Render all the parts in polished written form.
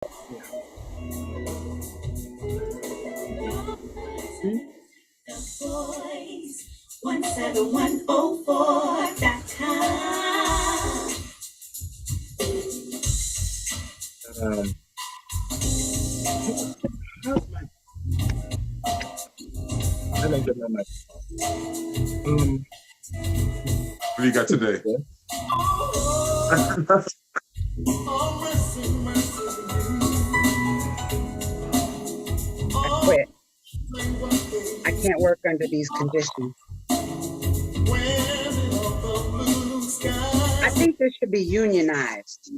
Voice17104.com. I don't get my mic. What do you got today? I quit. I can't work under these conditions. I think this should be unionized.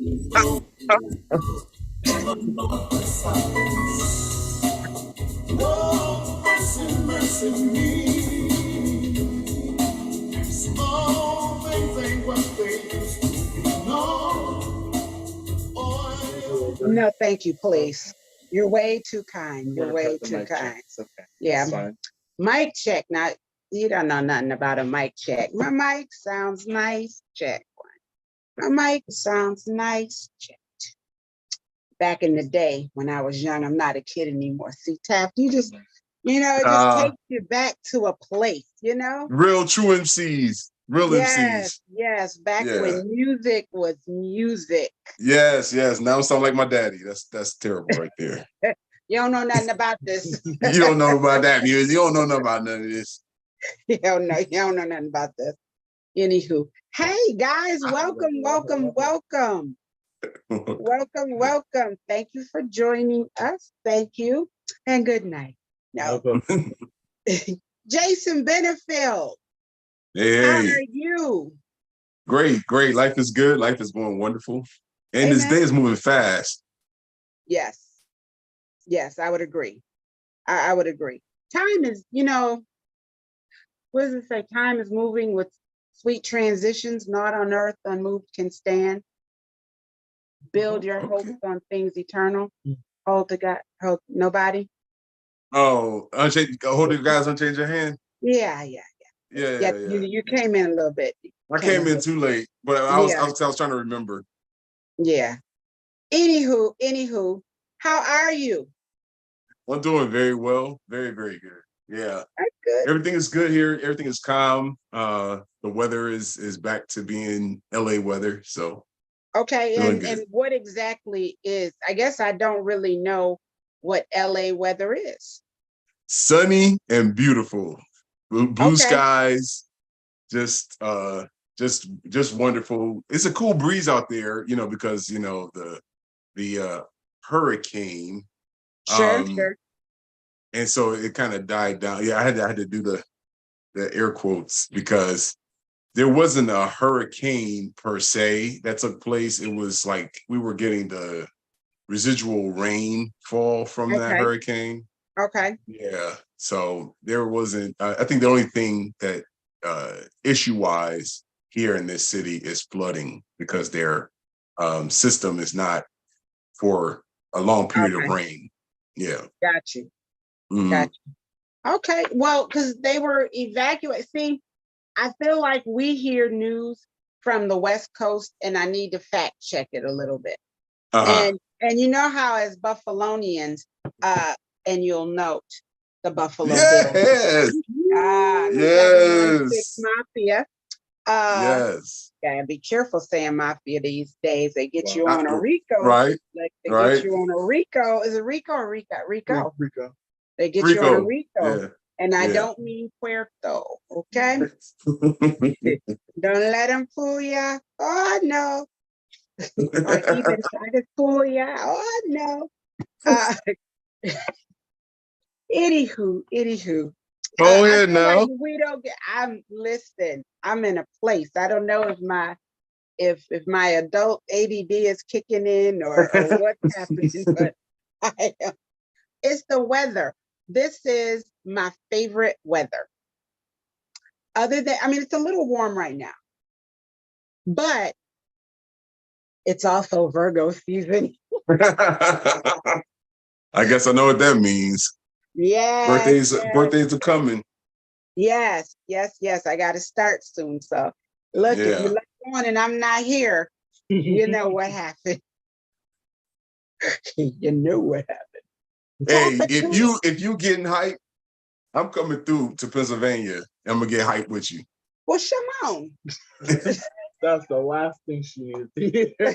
No, thank you, please. You're way too kind. You're way too kind. Okay. Yeah. Fine. Mic check. Now, you don't know nothing about a mic check. My mic sounds nice. Check one. My mic sounds nice. Check. Back in the day when I was young, I'm not a kid anymore. See, Taft, you just, it just takes you back to a place, Real true MCs. Real MCs. Yes. Back when music was music. Yes. Now it sounds like my daddy. That's terrible right there. You don't know nothing about this. You don't know about that music. You don't know nothing about none of this. You don't know nothing about this. Anywho, hey guys, welcome. Welcome. Thank you for joining us. Thank you. And good night. No. Jason Benefield. Hey. How are you? Great. Life is good. Life is going wonderful. And this day is moving fast. Yes, I would agree. I would agree. Time is, what does it say? Time is moving with sweet transitions, not on earth unmoved can stand. Build your hopes on things eternal. Hold to God, hope nobody. Oh, hold the guys, unchange your hand. Yeah. You came in a little bit. I came in too late, but I was trying to remember. Yeah. Anywho, how are you? I'm doing very well. Very, very good. Yeah. That's good. Everything is good here. Everything is calm. The weather is back to being LA weather. So okay, and what exactly is, I guess I don't really know what LA weather is. Sunny and beautiful. Blue skies, just wonderful. It's a cool breeze out there, because the hurricane. Sure. And so it kind of died down. Yeah, I had to do the air quotes because there wasn't a hurricane per se that took place. It was like we were getting the residual rainfall from that hurricane. Okay. Yeah. So there wasn't, I think the only thing that issue-wise here in this city is flooding because their system is not for a long period of rain. Yeah. Got you. Okay. Well, because they were evacuated. See, I feel like we hear news from the West Coast and I need to fact check it a little bit. And you know how as Buffalonians, and you'll note the Buffalo Bills. Yes. Mafia. Yes. Gotta be careful saying mafia these days. They get you on a Rico. Right. Like they get you on a Rico. Is it Rico or Rico? Rico. They get you on a Rico. Yeah. And I don't mean Puerto, okay? Don't let them fool ya. Oh no. Or even try to fool ya. Oh no. Anywho. Oh yeah, now like we don't get. I'm in a place. I don't know if my adult ADD is kicking in or what's happening, but it's the weather. This is my favorite weather. It's a little warm right now, but it's also Virgo season. I guess I know what that means. Yeah. Birthdays are coming. Yes. I got to start soon. So look, if you look on and I'm not here, you know what happened. You knew what happened. Hey, if you getting hype, I'm coming through to Pennsylvania. I'm gonna get hype with you. Well, Shimon. That's the last thing she needed to hear.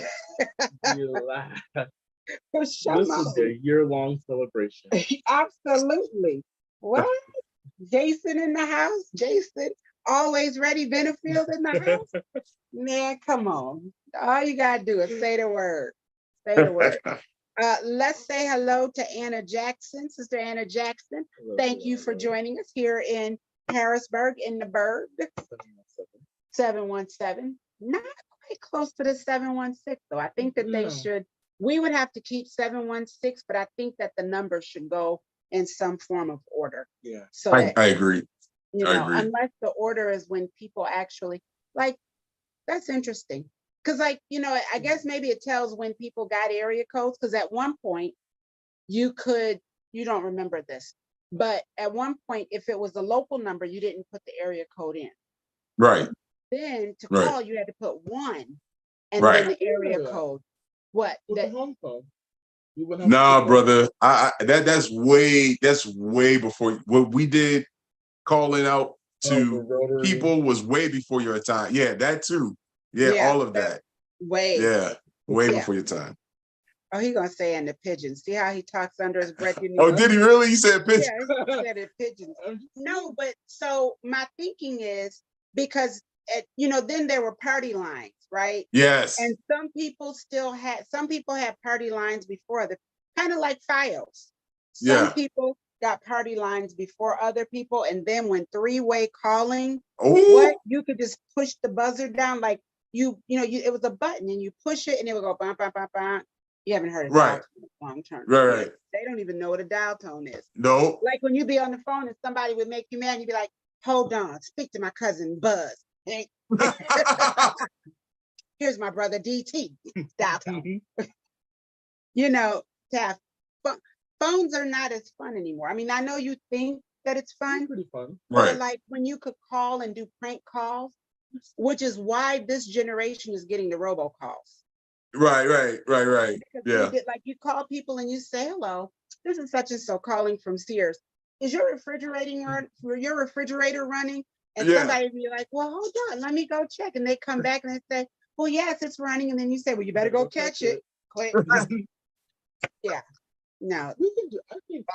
You laugh. Well, This will be a year-long celebration. Absolutely. What? Jason in the house? Jason, always ready, Benefield in the house? Man, come on. All you gotta do is say the word. Say the word. Let's say hello to Anna Jackson, Sister Anna Jackson. Thank you for joining us here in Harrisburg, in the Burg. 717. Not quite close to the 716, though. I think that they should, we would have to keep 716, but I think that the number should go in some form of order. Yeah. So I agree. you I know, agree. unless the order is when people actually, like, that's interesting. Because, like, you know, I guess maybe it tells when people got area codes, because at one point you don't remember this, but at one point, if it was a local number, you didn't put the area code in. Right. Then to Right. call, you had to put 1 and Right. then the area code. What? With That, the home phone. You wouldn't have Nah, to do brother. That's way before what we did. Calling out the to rotary. people was way before your time. Yeah, that too. Yeah, Yeah, all of that. way. Yeah, way Yeah. before your time. Oh, he gonna say in the pigeon. See how he talks under his breath? You Oh, know? did he really? He said pitch. Yeah, he said it pigeons. No, but so my thinking is because you know, then there were party lines, right? Yes. And some people had party lines before other, kind of like FiOS. Some Yeah. people got party lines before other people, and then when three-way calling, Oh, you could just push the buzzer down, like it was a button and you push it and it would go bam, bam, bam, bam. You haven't heard a dial right. tone long term. Right. They don't even know what a dial tone is. No. Like when you be on the phone and somebody would make you mad, you'd be like, hold on, speak to my cousin Buzz. Hey, here's my brother DT. Dial tone. You know, Taft, phones are not as fun anymore. I mean, I know you think that it's fun, Pretty fun. or Right. like when you could call and do prank calls, which is why this generation is getting the robocalls. Right. Because Yeah. like you call people and you say, hello, this is such and so calling from Sears. Is your refrigerator running? And Yeah. somebody be like, well, hold on, let me go check. And they come back and they say, well, yes, it's running. And then you say, well, you better go catch it. Click. Yeah. No. We can do. I think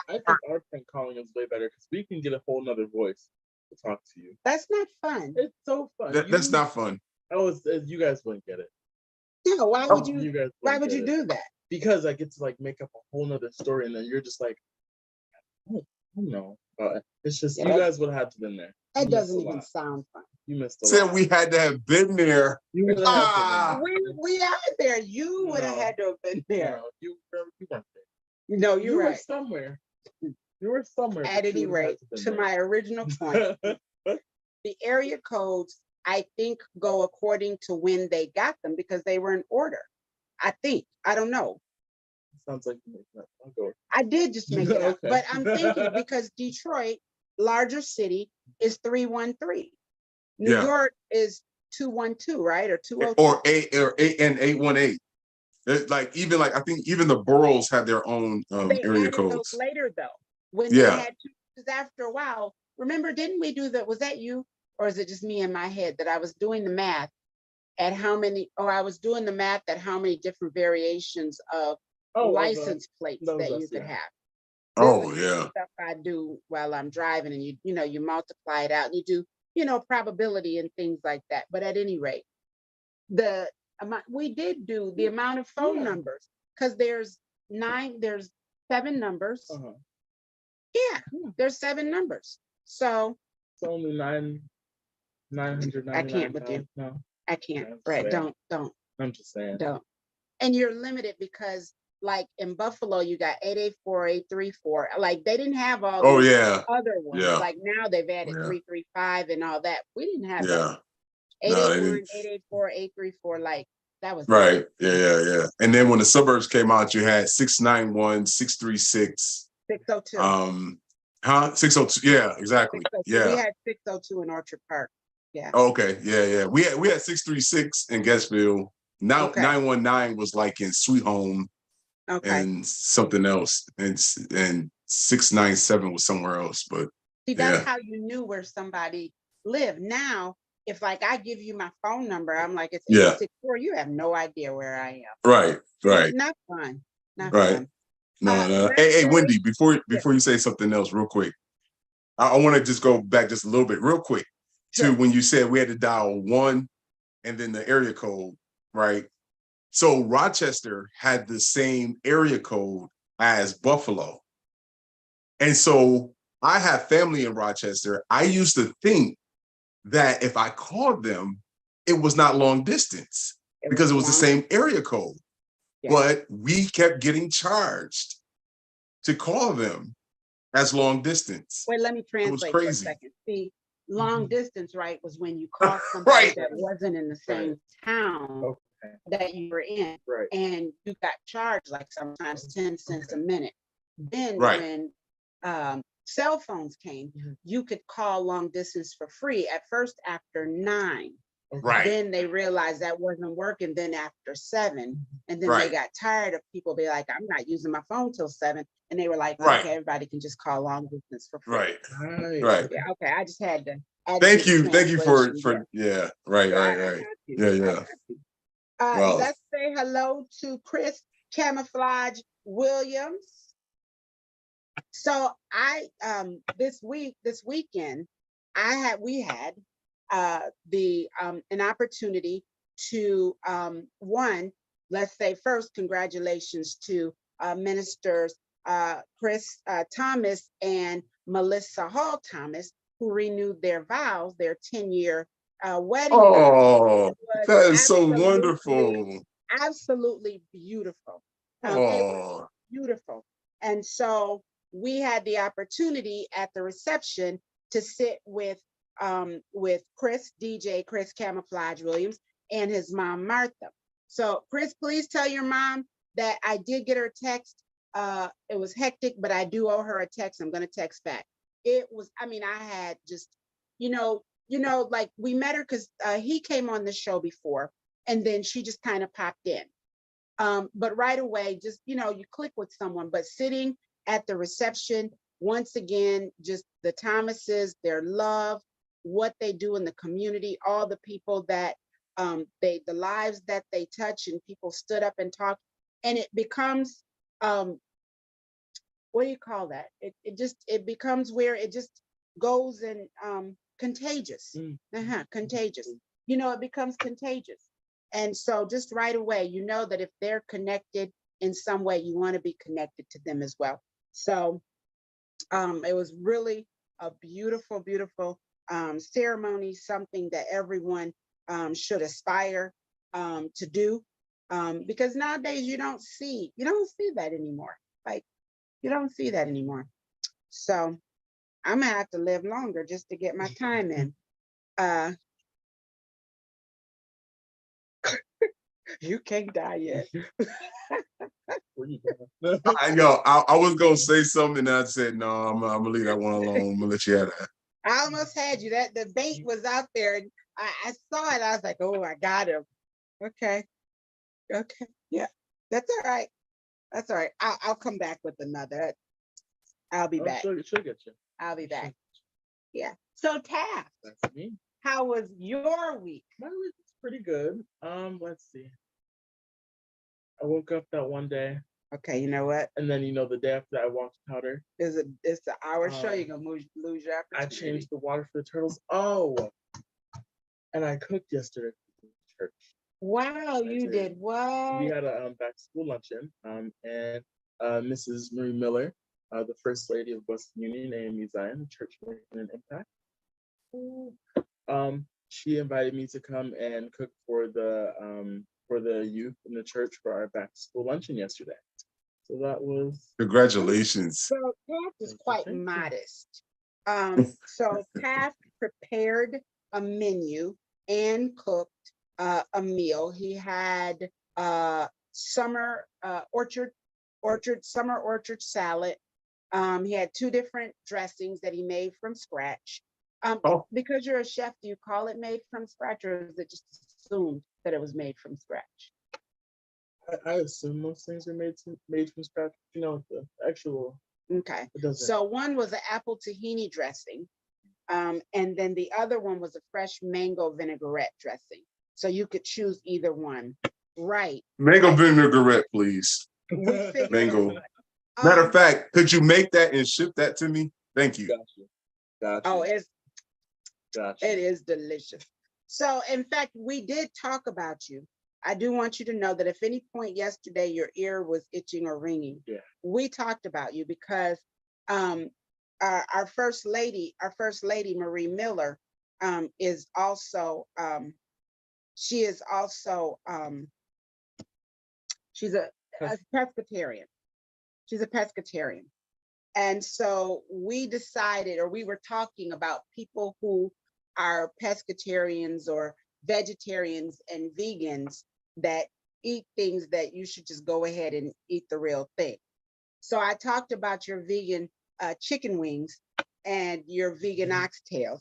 our prank calling is way better because we can get a whole nother voice to talk to you. That's not fun. It's so fun. That's not fun. Oh, you guys wouldn't get it. No, why would you? guys Why wouldn't would get you it. do that? Because I get to like make up a whole nother story, and then you're just like, I don't know. It's just Yeah, you guys would have had to been there. That You doesn't missed a even lot. sound fun. You missed a Said lot. we had to have been there. You would have had to We are there. You would have No. had to have been been there. there. No, you weren't there. No, You you're were right. somewhere. You were somewhere. At any rate, to my original point, the area codes, I think, go according to when they got them because they were in order. I think. I don't know. Sounds like you made that. I'll go. I did just make it up, Okay. but I'm thinking because Detroit, larger city, is 313. New Yeah. York is 212, right? Or 202. Or 818. Like even like I think even the boroughs have their own They area added those codes. later though. When Yeah. they had to, because after a while, remember, didn't we do that? Was that you? Or is it just me in my head that I was doing the math at how many, I was doing the math at how many different variations of license plates that you could have. Oh, This is yeah. stuff I do while I'm driving, and you multiply it out and you do, probability and things like that. But at any rate, the amount we did do the amount of phone numbers, because there's 7 numbers. Yeah, there's 7 numbers. So it's only 999. I can't with you. No, I can't. I'm Right? saying. Don't. I'm just saying. Don't. And you're limited because, like in Buffalo, you got 884, 834. Like they didn't have all Oh, these yeah. other ones. Yeah. Like now they've added Yeah. 335 and all that. We didn't have Yeah. that. No, they 881, didn't. 884, 834. Like that was Right. Yeah. And then when the suburbs came out, you had 691, 636. 602. 602. Yeah, exactly. 602. Yeah. We had 602 in Orchard Park. Yeah. Oh, okay. Yeah. We had 636 in Guestfield. Now Okay. 919 was like in Sweet Home. Okay. and something else, and 697 was somewhere else. But See, that's yeah, how you knew where somebody lived. Now, if like I give you my phone number, I'm like, it's yeah, 864, you have no idea where I am. right, right, Not fun. Not right. fun. No, no. Let's Hey, say, Wendy, before yeah, you say something else, real quick, I want to just go back just a little bit, real quick, to sure. when you said we had to dial 1 and then the area code, right? So Rochester had the same area code as Buffalo. And so I have family in Rochester. I used to think that if I called them, it was not long distance It was because it was the long. same area code. Yeah. But we kept getting charged to call them as long distance. Wait, let me It was translate for a crazy. second. See, long distance, right, was when you called somebody Right. that wasn't in the same town Okay. that you were in, Right. and you got charged like sometimes 10 cents a minute. Then Right. when cell phones came, you could call long distance for free at first after 9. Right. Then they realized that wasn't working. Then after 7, and then they Right. got tired of people be like, I'm not using my phone till 7. And they were like, Right. okay, everybody can just call long distance for free. Right. Right. Right. Yeah, okay. I just had to do Thank the you. Thank you for translation. yeah. Right. Yeah, Right. I Right. got you. Yeah. I Yeah. got you. Wow. Let's say hello to Chris Camouflage Williams. So I this weekend we had an opportunity to one, let's say first, congratulations to ministers Chris Thomas and Melissa Hall Thomas, who renewed their vows, their 10-year wedding vows. Oh, It was that is so absolutely, wonderful. absolutely beautiful. It was Oh, beautiful. And so we had the opportunity at the reception to sit with DJ Chris Camouflage Williams, and his mom, Martha. So Chris, please tell your mom that I did get her text. It was hectic, but I do owe her a text. I'm going to text back. It was, I mean, I had just, like we met her because he came on the show before, and then she just kind of popped in. But right away, just, you click with someone, but sitting at the reception, once again, just the Thomases, their love, what they do in the community, all the people that the lives that they touch, and people stood up and talked, and it becomes, what do you call that? It becomes where it just goes and contagious, contagious. It becomes contagious. And so just right away, that if they're connected in some way, you want to be connected to them as well. So it was really a beautiful, beautiful ceremony, something that everyone should aspire to do. Because nowadays you don't see that anymore. Like, you don't see that anymore. So I'm gonna have to live longer just to get my time in. You can't die yet. I was gonna say something, and I said no. I'm gonna leave that one alone. I'm gonna let you have that. I almost had you. That the bait was out there, and I saw it. I was like, oh, I got him. Okay. Yeah, that's all right. That's all right. I'll come back with another. I'll be back. She'll get you. I'll be back. Yeah. So Taft, That's me. how was your week? My week was pretty good. Let's see. I woke up that one day, Okay, you know what? and then the day after that, I walked powder. It's the hour show. You're gonna lose your I opportunity. changed the water for the turtles. Oh, and I cooked yesterday for the church. Wow, you did what? We had a back to school luncheon, and Mrs. Marie Miller, the First Lady of Western Union, AME Zion, Church Making an Impact. She invited me to come and cook for the youth in the church for our back to school luncheon yesterday. So that was Congratulations. So Taft is quite modest. So Taft prepared a menu and cooked a meal. He had summer orchard salad. He had 2 different dressings that he made from scratch. Because you're a chef, do you call it made from scratch, or is it just assumed that it was made from scratch? I assume most things are made from scratch. You know, the actual. Okay. It doesn't. So one was an apple tahini dressing. And then the other one was a fresh mango vinaigrette dressing. So you could choose either one. Right. Mango vinaigrette, please. We figured Mango. out. Matter of fact, could you make that and ship that to me? Thank you. Gotcha. Oh, it Gotcha. is delicious. So in fact, we did talk about you. I do want you to know that if any point yesterday your ear was itching or ringing, we talked about you because our first lady, Marie Miller, is also she's a pescatarian. She's a pescatarian. And so we decided, or we were talking about people who are pescatarians or vegetarians and vegans that eat things that you should just go ahead and eat the real thing. So I talked about your vegan chicken wings and your vegan oxtails.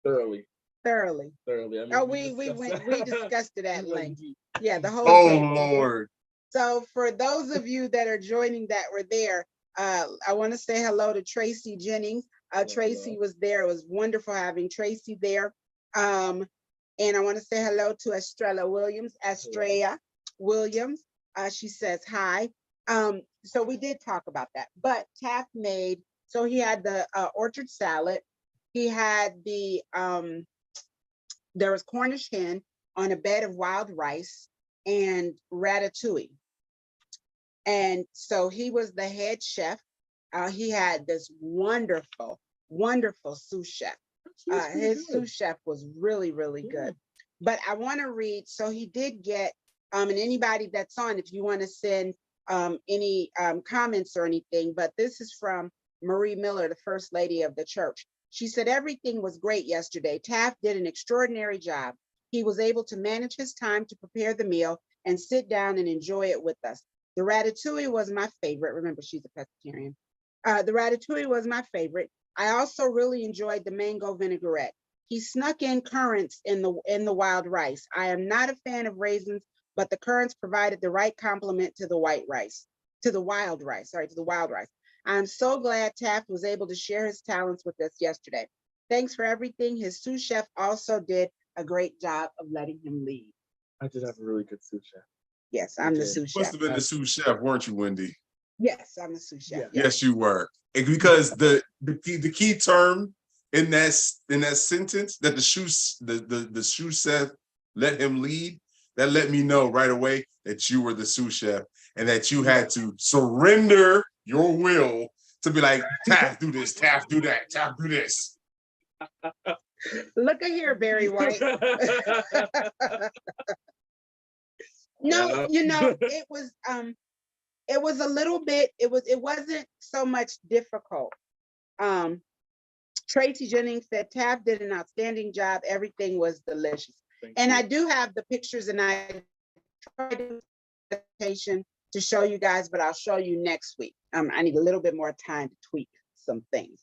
Thoroughly. I mean, we discussed it at length. Yeah, the whole Oh Lord. So for those of you that are joining that were there, I want to say hello to Tracy Jennings. Tracy was there. It was wonderful having Tracy there. And I want to say hello to Estrella Williams. She says hi. So we did talk about that. But Taft made, so he had the orchard salad. He had the, there was Cornish hen on a bed of wild rice and ratatouille. And so he was the head chef. He had this wonderful sous chef. His sous chef was really good. But I want to read, so he did get, and anybody that's on, if you want to send any comments or anything, but this is from Marie Miller, the first lady of the church. She said, everything was great yesterday. Taft did an extraordinary job. He was able to manage his time to prepare the meal and sit down and enjoy it with us. The ratatouille was my favorite. Remember, she's a pescatarian. The ratatouille was my favorite. I also really enjoyed the mango vinaigrette. He snuck in currants in the wild rice. I am not a fan of raisins, but the currants provided the right complement to the wild rice. I'm so glad Taft was able to share his talents with us yesterday. Thanks for everything. His sous chef also did a great job of letting him lead. I did have a really good sous chef. Yes, I'm the sous chef. Must have been the sous chef, weren't you, Wendy? Yes, I'm the sous chef. Yeah. Yes, you were. And because the key term in that sentence that the sous chef let him lead, that let me know right away that you were the sous chef and that you had to surrender your will to be like, Taft, do this, Taft, do that, Taft, do this. Look at here, Barry White. No, you know, it was a little bit, it wasn't so much difficult. Tracy Jennings said Taft did an outstanding job. Everything was delicious. And I do have the pictures, and I tried to presentation to show you guys, but I'll show you next week. I need a little bit more time to tweak some things.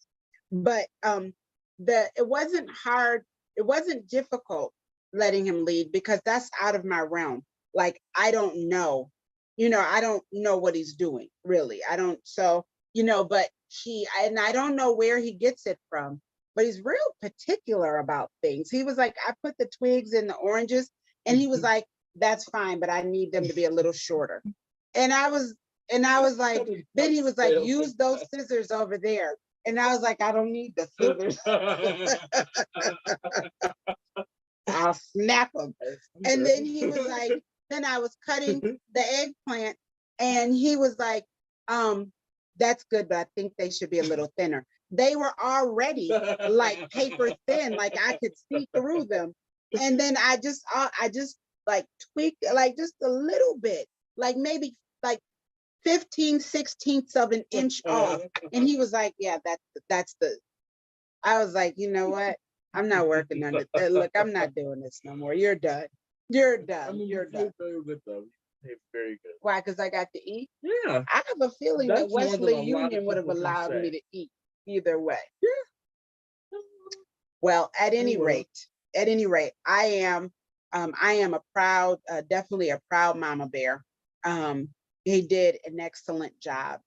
But it wasn't hard, it wasn't difficult letting him lead because that's out of my realm. Like, I don't know, I don't know what he's doing, really. I don't, so, but and I don't know where he gets it from, but he's real particular about things. He was like, I put the twigs in the oranges, and he was like, that's fine, but I need them to be a little shorter. And I was like, then he was like, use those scissors over there. And I was like, I don't need the scissors. I'll snap them. And then he was like, then I was cutting the eggplant, and he was like, that's good, but I think they should be a little thinner. They were already like paper thin, like I could see through them. And then I just like tweaked like just a little bit, like maybe like 15/16 of an inch off. And he was like, yeah, that's the, I was like, you know what? I'm not working on it. Look, I'm not doing this no more. You're done. You're done. I mean, You're done. Very good though. Very good. Why? Because I got to eat? Yeah. I have a feeling That's that more than Wesley a lot Union of would have people can allowed me say. to eat either way. Yeah. Well, at any will. rate, at any rate, I am a proud, definitely a proud mama bear. He did an excellent job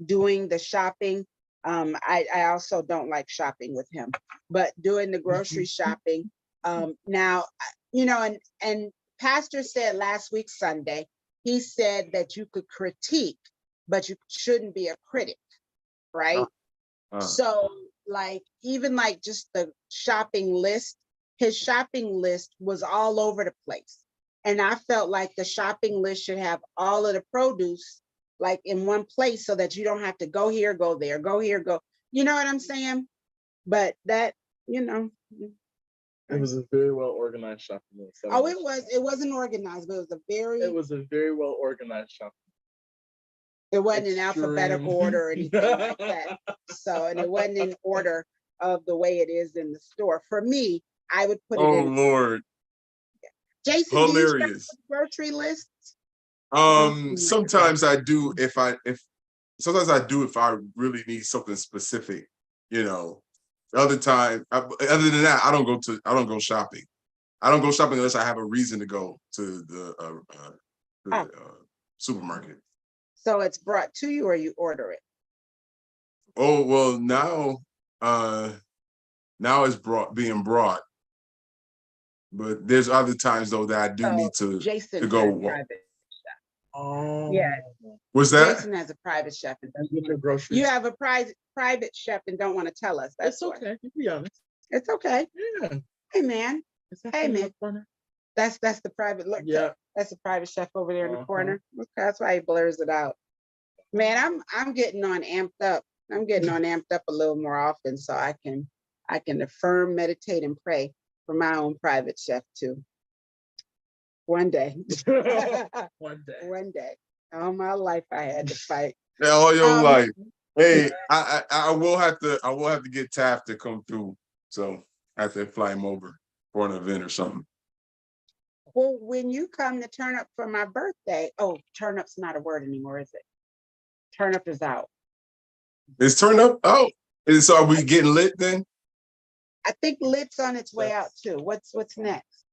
doing the shopping. I also don't like shopping with him, but doing the grocery shopping. Now, you know, and Pastor said last week, Sunday, he said that you could critique, but you shouldn't be a critic, right? So like, even like just the shopping list, his shopping list was all over the place. And I felt like the shopping list should have all of the produce like in one place so that you don't have to go here, go there, go here, go. You know what I'm saying? But that, you know. It was a very well organized shopping list. Oh, it wasn't organized, but it was a very well organized shopping. It wasn't in alphabetical order or anything like that. So, and it wasn't in order of the way it is in the store. For me, I would put it in. Oh Lord. Jason, Hilarious. do you grocery lists? Sometimes I do if I really need something specific, you know. Other than that, I don't go shopping. I don't go shopping unless I have a reason to go to the supermarket. So it's brought to you or you order it? Oh, well, now it's being brought. But there's other times though that I do need to go walk. Oh, yeah. What's that? Jason has a private chef. And groceries. you have a private chef and don't want to tell us. That's okay. You be honest. It's okay. Yeah. Hey man. Hey man. That's the private look. Yeah. That's the private chef over there in the corner. Okay, that's why he blurs it out. Man, I'm getting on amped up. I'm getting on amped up a little more often so I can affirm, meditate, and pray for my own private chef too. One day. One day. One day. All my life I had to fight. Yeah, all your life. Hey, I will have to get Taft to come through. So I have to fly him over for an event or something. Well, when you come to turn up for my birthday, turn up's not a word anymore, is it? Turn up is out. Is turn up out? So are we getting lit then? I think lit's on its way out too. What's next?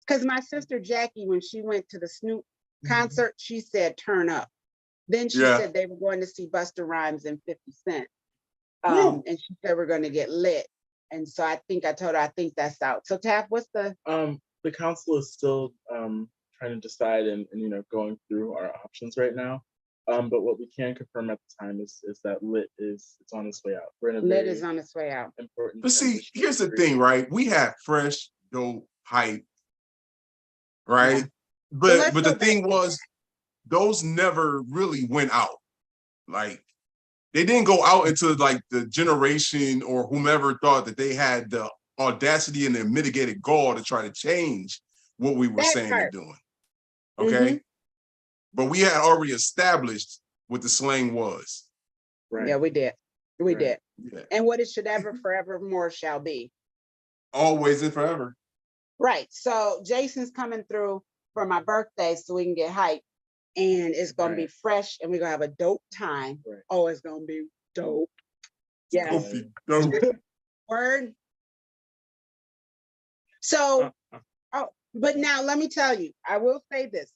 Because my sister Jackie, when she went to the Snoop concert, she said turn up. Then she said they were going to see Busta Rhymes and 50 Cent. And she said we're going to get lit. And so I told her I think that's out. So Taft, what's the council is still trying to decide and you know, going through our options right now. But what we can confirm at the time is that lit it's on its way out. We're in a lit is on its way out. Important. But see, here's the thing, right? We have fresh, dope, hype, right? Yeah. But the thing was, those never really went out. Like, they didn't go out into like the generation or whomever thought that they had the audacity and the mitigated gall to try to change what we were saying and doing. Okay. But we had already established what the slang was. Right. Yeah, we did. We did. Yeah. And what it should ever, forevermore shall be. Always and forever. Right. So Jason's coming through for my birthday so we can get hyped. And it's going to be fresh and we're going to have a dope time. Right. Oh, it's going to be dope. Yeah. Dope. Word. So, but now let me tell you, I will say this.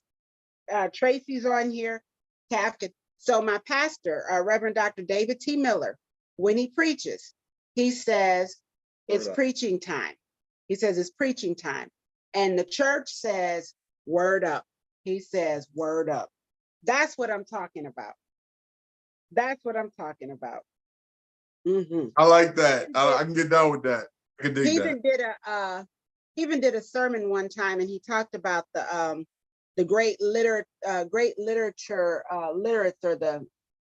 Tracy's on here, Taft. So my pastor, Reverend Dr. David T. Miller, when he preaches, he says it's preaching time. He says it's preaching time. And the church says, word up. He says, word up. That's what I'm talking about. That's what I'm talking about. I like that. I can get down with that. I can dig that. He even did a sermon one time and he talked about the great literature,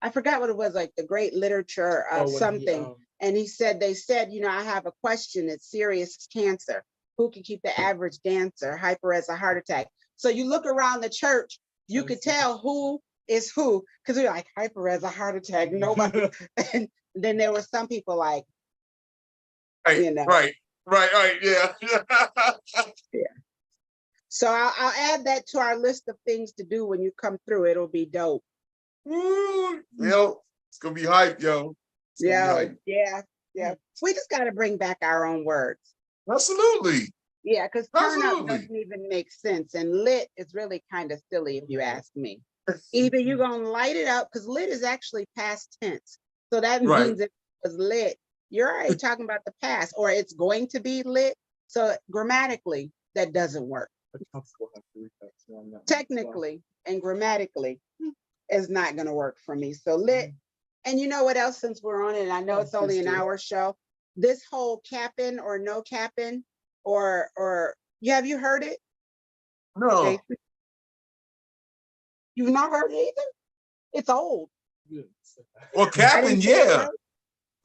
I forgot what it was, like the great literature something. And he said, you know, I have a question, it's serious, it's cancer. Who can keep the average dancer hyper as a heart attack? So you look around the church, you could tell who is who, because we're like hyper as a heart attack, nobody. And then there were some people like, you know. Right, yeah. Yeah. So I'll add that to our list of things to do when you come through. It'll be dope. Yo, it's gonna be hype, yo. Yeah. We just got to bring back our own words. Absolutely. Yeah, because turn up Absolutely. doesn't even make sense. And lit is really kind of silly if you ask me. Either you're going to light it up, because lit is actually past tense. So that Right. means if it was lit, you're already talking about the past, or it's going to be lit. So grammatically, that doesn't work. The council will have to reach out to you on that one as well. Technically and grammatically, it's not going to work for me. So lit. And you know what else, since we're on it, and I know it's only an hour show, this whole capping or no capping, or have you heard it? No. Jason? You've not heard it either? It's old. Well, I capping, didn't say it yeah. right.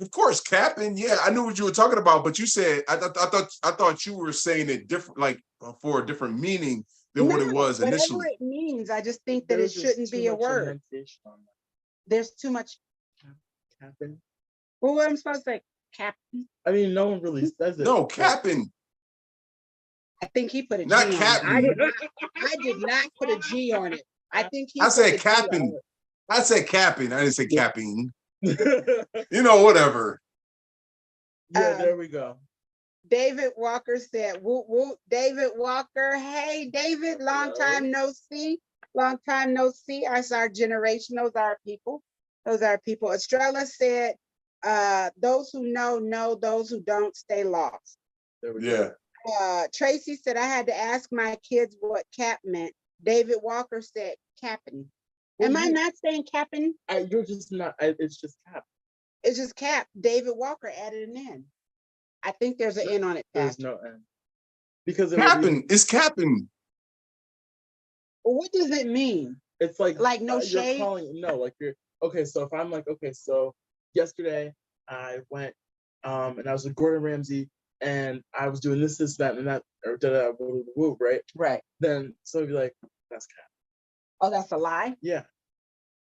Of course, capping, yeah. I knew what you were talking about, but you said I thought you were saying it different, like for a different meaning than what it No, was whatever initially. it means, I just think that it There's just shouldn't too be a much word. enunciation on that. There's too much. Capping. Well, what I'm supposed to say? Captain? I mean, no one really says it. No, capping, I think he put a G not on it. capping. I did not put a G on it. I think he I put said the G on capping. it. I said capping. I didn't say Yeah. capping. You know, whatever. Yeah, there we go. David Walker said, whoop, whoop. David Walker, hey, David, long time no see. Long time no see. That's our generation. Those are our people. Those are our people. Estrella said, those who know, those who don't stay lost. There we Yeah. go. Tracy said, I had to ask my kids what cap meant. David Walker said, capping. Well, Am I not saying capping? You're just not. It's just cap. It's just cap. David Walker added an N. I think there's an N on it, There's Pastor. no end. Because it would Capping. It's capping. Well, what does it mean? It's like no you're shade? calling no, like you're okay. So if I'm like, okay, so yesterday I went and I was with Gordon Ramsay and I was doing this, that, and that, or woo, right? Right. Then so you'd be like, that's cap. Oh, that's a lie? Yeah.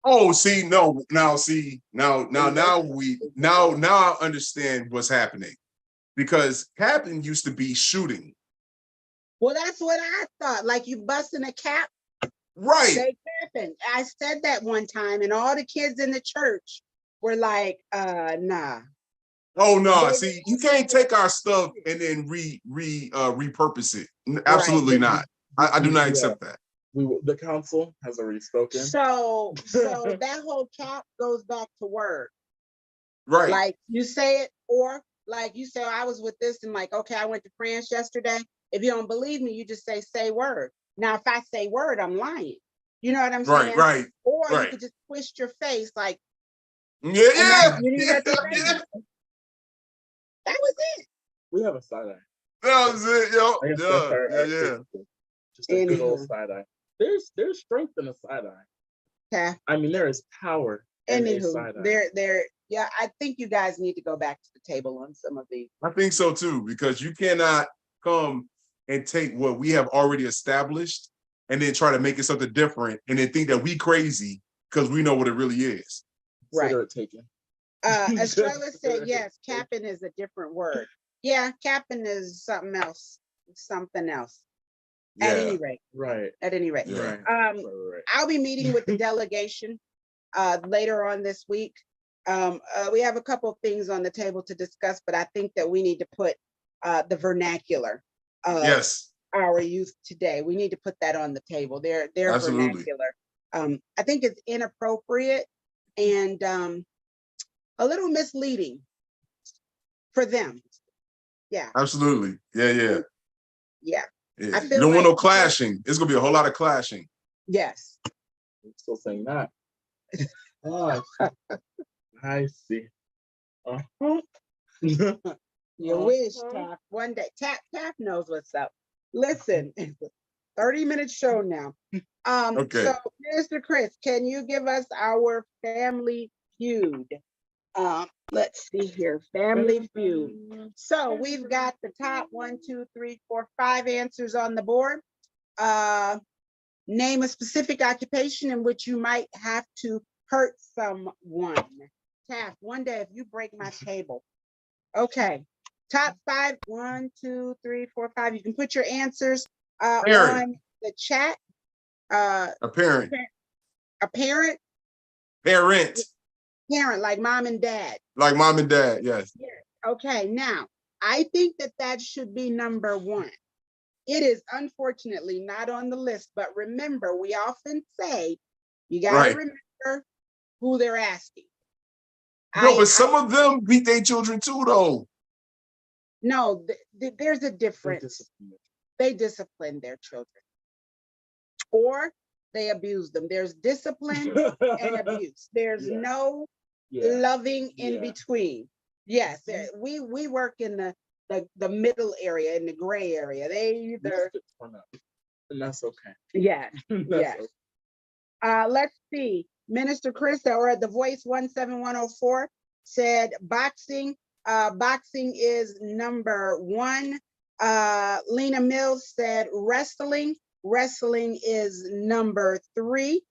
Oh, see, no, now I understand what's happening. Because capping used to be shooting. Well, that's what I thought. Like you busting a cap, Right. they capping. I said that one time, and all the kids in the church were like, nah. Oh no, They- see, you can't take our stuff and then repurpose it. Absolutely not. I do not accept that. The council has already spoken. So that whole cap goes back to word. Right. Like you say it, or like you say, I was with this and like, okay, I went to France yesterday. If you don't believe me, you just say word. Now, if I say word, I'm lying. You know what I'm saying? Right. Or you right. could just twist your face like, Yeah. you didn't get the Yeah. that was it. We have a side eye. That was it, yo. I guess that's our Yeah. just a good old Anywho. side eye. There's strength in a side eye. Okay. I mean, there is power in a side eye. There. Yeah, I think you guys need to go back to the table on some of these. I think so too, because you cannot come and take what we have already established and then try to make it something different and then think that we crazy because we know what it really is. Right. Consider it taken. Estrella said, yes, capping is a different word. Yeah, capping is something else. Something else. Yeah. At any rate. Right. At any rate. Yeah. Right. I'll be meeting with the delegation later on this week. We have a couple of things on the table to discuss, but I think that we need to put the vernacular of Yes. our youth today. We need to put that on the table. Their Absolutely. vernacular. I think it's inappropriate and a little misleading for them. Yeah. Absolutely. Yeah. Yeah. Yeah. I You feel don't want like- no clashing. It's gonna be a whole lot of clashing. Yes. I'm still saying that. Oh, I see. Uh-huh. You wish, Taft. One day. Taft knows what's up. Listen, it's a 30-minute show now. Okay. So, Mr. Chris, can you give us our family feud? Let's see here. Family feud. So we've got the top 1, 2, 3, 4, 5 answers on the board. Name a specific occupation in which you might have to hurt someone. Taft, one day if you break my table. Okay. Top 5, 1, 2, 3, 4, 5. You can put your answers on the chat. A parent. A parent. Parent. Parent, like mom and dad. Like mom and dad, yes. Okay, now I think that that should be number one. It is unfortunately not on the list, but remember, we often say, you got to Right. remember who they're asking. No, but some of them beat their children too, though. No, there's a difference. They discipline their children. Or they abuse them. There's discipline and abuse. There's no loving in between. Yes, we work in the middle area, in the gray area. They either, and that's okay. yes, yes. Okay. Let's see. Minister Chris or the Voice 17104 said boxing. Boxing is number one. Lena Mills said wrestling. Wrestling is number three.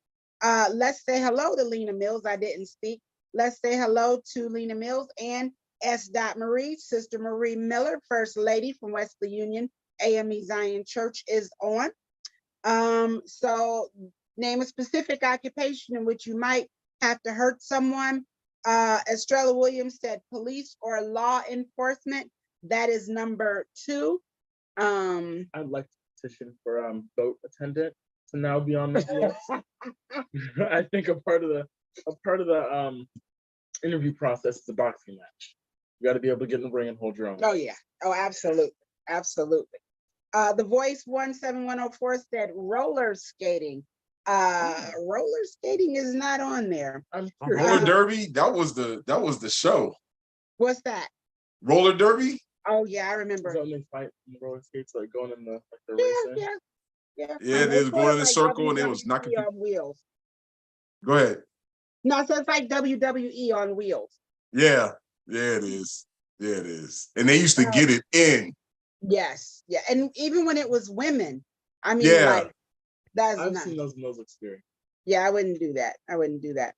Let's say hello to Lena Mills. I didn't speak. Let's say hello to Lena Mills and S. Marie, Sister Marie Miller, First Lady from Wesley Union AME Zion Church is on. So name a specific occupation in which you might have to hurt someone. Estrella Williams said police or law enforcement. That is number two. I'd like to petition for boat attendant to now be on the list. I think a part of the interview process is a boxing match. You got to be able to get in the ring and hold your own. Oh yeah. Oh, absolutely, absolutely. The Voice 17104 said roller skating. Roller skating is not on there. Roller derby. That was the show. What's that? Roller derby. Oh yeah, I remember. So they fight in the roller skates, like going in the racing. Yeah, they was going in a circle and they was knocking on wheels. Go ahead. No, so it's like WWE on wheels. Yeah, it is. Yeah, it is. And they used to get it in. Yes, yeah, and even when it was women, I mean, like I've seen those experiences. Yeah, I wouldn't do that. I wouldn't do that.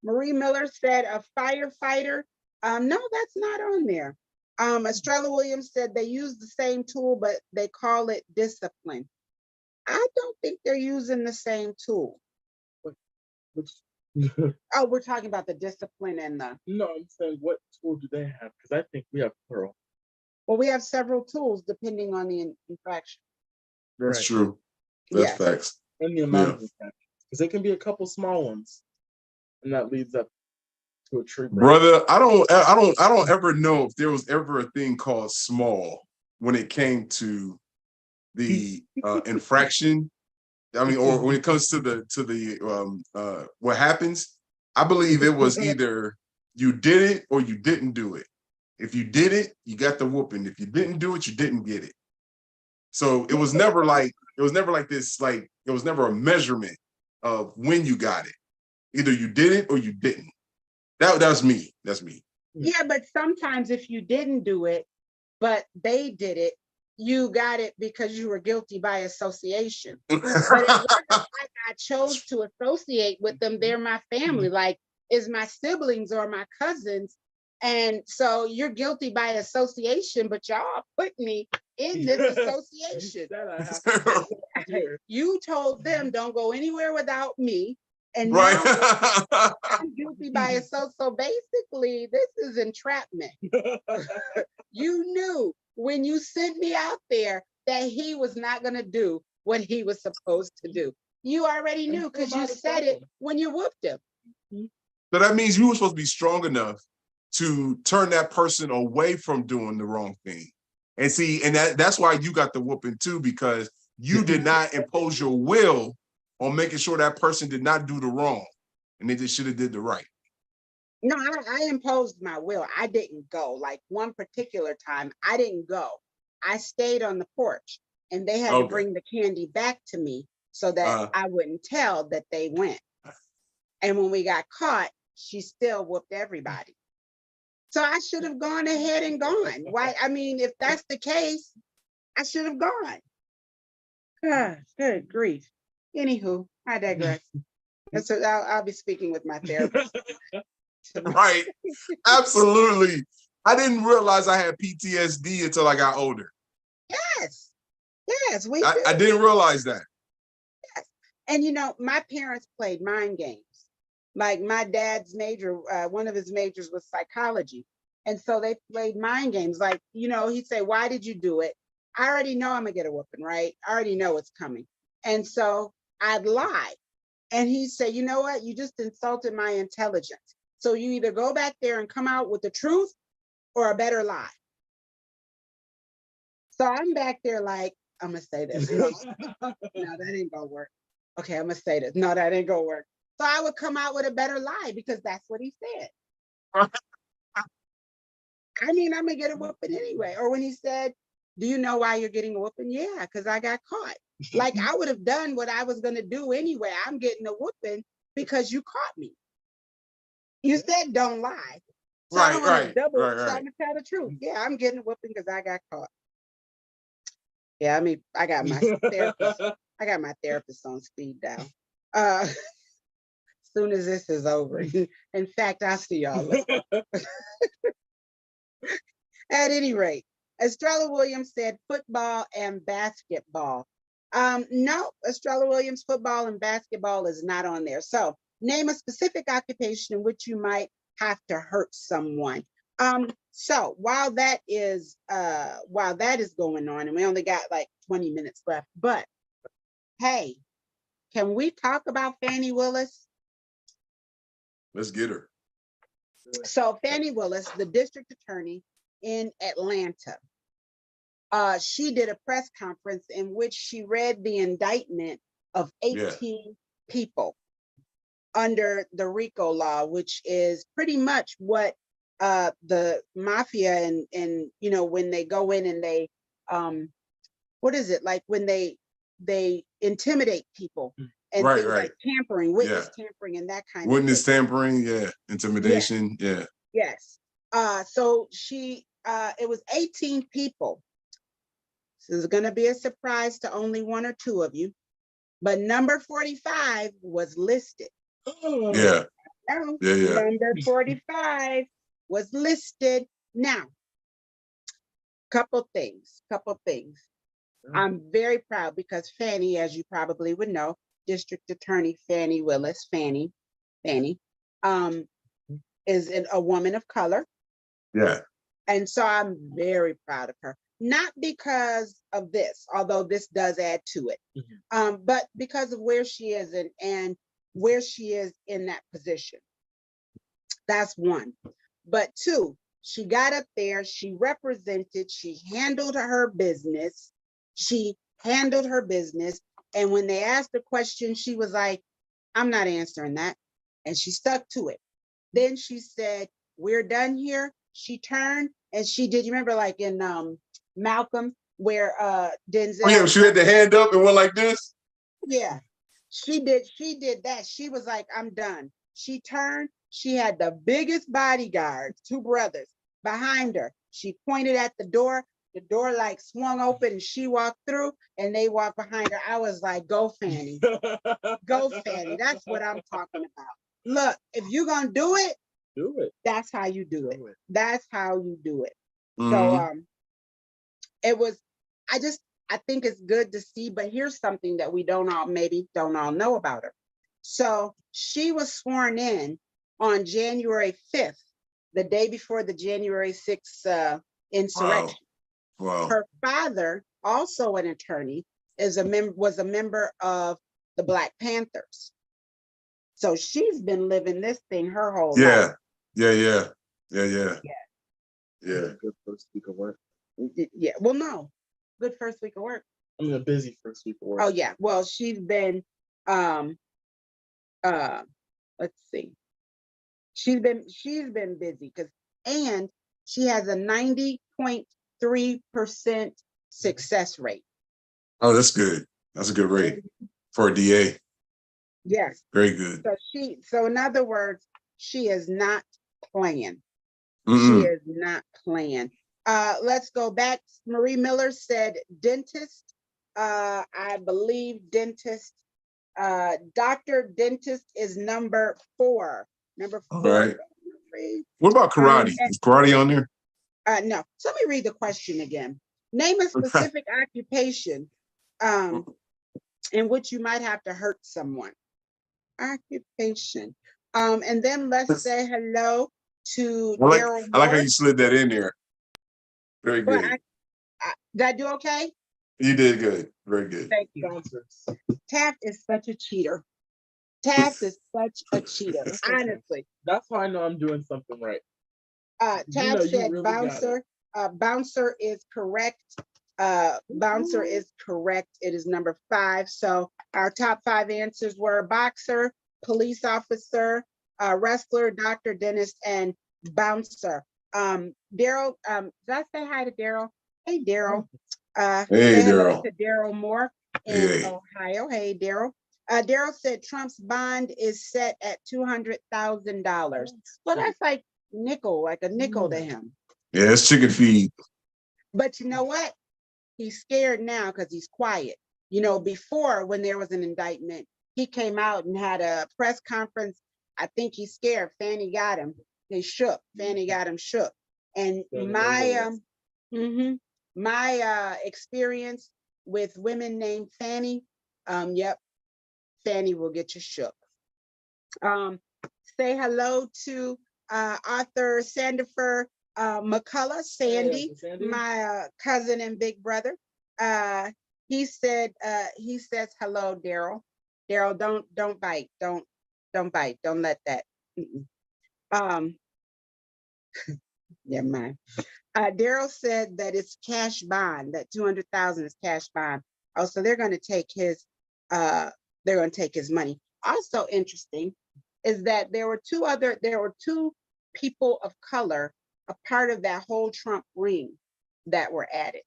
Marie Miller said a firefighter. No, that's not on there. Estrella Williams said they use the same tool, but they call it discipline. I don't think they're using the same tool. Oh, we're talking about the discipline and the. No, I'm saying what tool do they have? Because I think we have plural. Well, we have several tools depending on the infraction. That's true. That's facts. And the amount of infractions, because it can be a couple small ones, and that leads up to a tree. Brother, I don't ever know if there was ever a thing called small when it came to the infraction. I mean, or when it comes to the what happens. I believe it was either you did it or you didn't do it. If you did it, you got the whooping. If you didn't do it, you didn't get it. So it was never like this. Like it was never a measurement of when you got it. Either you did it or you didn't. That's me. That's me. Yeah, but sometimes if you didn't do it, but they did it, you got it because you were guilty by association. But it wasn't like I chose to associate with them. They're my family, like is my siblings or my cousins. And so you're guilty by association, but y'all put me in this association. You told them don't go anywhere without me. And now I'm guilty by association. So basically, this is entrapment. You knew when you sent me out there that he was not going to do what he was supposed to do. You already knew because you said it when you whooped him. So that means you were supposed to be strong enough to turn that person away from doing the wrong thing. And see, and that's why you got the whooping too, because you did not impose your will on making sure that person did not do the wrong. And they just should have did the right. No, I imposed my will. I didn't go. Like one particular time, I didn't go. I stayed on the porch and they had to bring the candy back to me so that I wouldn't tell that they went. And when we got caught, she still whooped everybody. So I should have gone ahead and gone. Why? I mean, if that's the case, I should have gone. Gosh, good grief. Anywho, I digress. And so I'll be speaking with my therapist. Right. Absolutely. I didn't realize I had PTSD until I got older. Yes. Yes. I didn't realize that. Yes. And you know, my parents played mind games. Like my dad's major, one of his majors was psychology. And so they played mind games. Like, he'd say, why did you do it? I already know I'm gonna get a whooping, right? I already know it's coming. And so I'd lie. And he'd say, you know what? You just insulted my intelligence. So you either go back there and come out with the truth or a better lie. So I'm back there like, I'm gonna say this. No, that ain't gonna work. Okay, I'm gonna say this. No, that ain't gonna work. So I would come out with a better lie because that's what he said. I mean, I'm gonna get a whooping anyway. Or when he said, do you know why you're getting a whooping? Yeah, because I got caught. Like I would have done what I was gonna do anyway. I'm getting a whooping because you caught me. You said don't lie. So I don't want to double, so I'm gonna tell the truth. Yeah, I'm getting a whooping because I got caught. Yeah, I mean, I got my therapist. I got my therapist on speed dial. As soon as this is over. In fact, I'll see y'all later. At any rate, Estrella Williams said football and basketball. No, Estrella Williams, football and basketball is not on there. So name a specific occupation in which you might have to hurt someone. So while that is going on, and we only got like 20 minutes left, but hey, can we talk about Fanni Willis? Let's get her. So Fanni Willis, the district attorney in Atlanta, she did a press conference in which she read the indictment of 18 people under the RICO law, which is pretty much what the mafia and when they go in and they what is it like when they intimidate people and things like tampering, witness tampering, and that kind of witness tampering, intimidation, yes. So she it was 18 people. This is going to be a surprise to only one or two of you, but number 45 was listed. Yeah. Number 45 was listed. Now, couple things. I'm very proud because Fanni, as you probably would know, District Attorney Fanni Willis, Fanni, is a woman of color. Yeah. And so I'm very proud of her. Not because of this, although this does add to it, but because of where she is and where she is in that position. That's one. But two, she got up there, she represented, she handled her business. And when they asked the question, she was like, I'm not answering that. And she stuck to it. Then she said, we're done here. She turned and she did, you remember like in Malcolm where Denzel. Oh yeah, she had the hand up and went like this. Yeah, she did that. She was like, I'm done. She turned, she had the biggest bodyguards, two brothers behind her. She pointed at the door like swung open and she walked through and they walked behind her. I was like, go Fanni. Go Fanni. That's what I'm talking about. Look, if you're gonna do it, that's how you do it. That's how you do it. So it was, I think it's good to see, but here's something that we don't all know about her. So she was sworn in on January 5th, the day before the January 6th insurrection. Wow. Her father, also an attorney, was a member of the Black Panthers. So she's been living this thing her whole life. Yeah. Good first week of work. Yeah. Well, no. Good first week of work. I mean, a busy first week of work. Oh yeah. Well, she's been let's see. She's been busy and she has a 90.3% success rate. Oh, that's good. That's a good rate for a DA. Yes. Very good. So in other words, she is not playing. Mm-mm. She is not playing. Let's go back. Marie Miller said dentist. I believe dentist. Doctor dentist is number 4. Number 4. Right. What about karate? Is karate on there? No. So let me read the question again. Name a specific occupation in which you might have to hurt someone. Occupation. And then let's say hello to I like Daryl I like how Moore. you slid that in there. Very But good. did I do okay? You did good. Very good. Thank you. Sponsors. Taft is such a cheater. Taft is such a cheater, honestly. That's why I know I'm doing something right. Taft you said really got it. bouncer. Bouncer is correct. Bouncer is correct. It is number 5. So our top 5 answers were boxer, police officer, wrestler, doctor, dentist, and bouncer. Daryl, did I say hi to Daryl? Hey, Daryl. Hey, Say hello Daryl. to Daryl Moore in Hey. Ohio. Hey, Daryl. Daryl said Trump's bond is set at $200,000. Well, that's like a nickel to him. Yeah, it's chicken feed. But you know what? He's scared now because he's quiet. You know, before when there was an indictment, he came out and had a press conference. I think he's scared. Fanny got him. They shook. Fanny got him shook. And my experience with women named Fanny, yep, Fanny will get you shook. Say hello to Arthur Sandifer McCullough, Sandy, Sandy. my cousin and big brother. He says hello, Daryl. Daryl, don't bite. Don't bite. Don't let that. Never mind. Daryl said that it's cash bond, that 200,000 is cash bond. Oh, so they're going to take his money. Also interesting is that there were two people of color a part of that whole Trump ring that were added.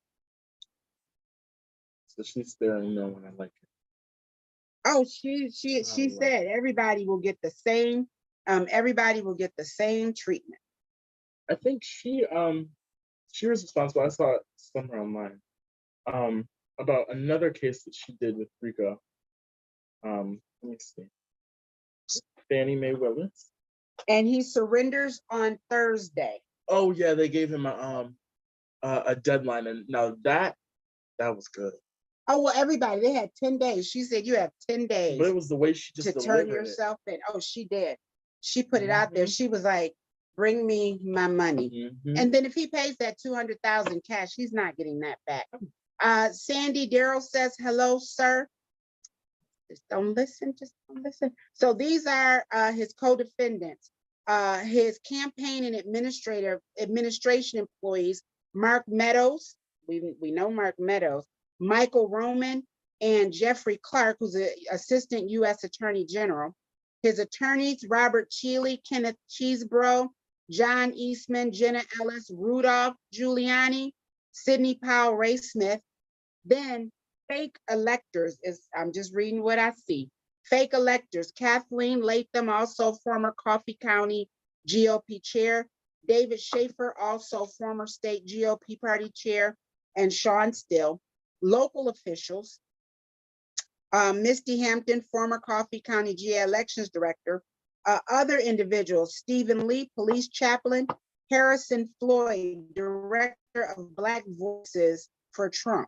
So she's staring no one. I like it. Oh, she said everybody will get the same. Everybody will get the same treatment. I think she was responsible. I saw it somewhere online about another case that she did with Rico. Let me see. Fannie Mae Willis. And he surrenders on Thursday. Oh yeah, they gave him a deadline, and now that was good. Oh well, everybody, they had 10 days. She said you have 10 days. But it was the way she just to turn yourself in. Oh, she did. She put it out there. She was like, "Bring me my money." And then if he pays that 200,000 cash, he's not getting that back. Sandy, Daryl says, "Hello, sir." Just don't listen. Just don't listen. So these are his co-defendants. His campaign and administration employees: Mark Meadows. We know Mark Meadows. Michael Roman and Jeffrey Clark, who's an assistant U.S. Attorney General. His attorneys: Robert Cheeley, Kenneth Cheesebro, John Eastman, Jenna Ellis, Rudolph Giuliani, Sidney Powell, Ray Smith. Then fake electors I'm just reading what I see. Fake electors: Kathleen Latham, also former Coffee County GOP chair, David Schaefer, also former state GOP party chair, and Sean Still. Local officials: Misty Hampton, former Coffee County GA elections director. Other individuals: Stephen Lee, police chaplain; Harrison Floyd, director of Black Voices for Trump.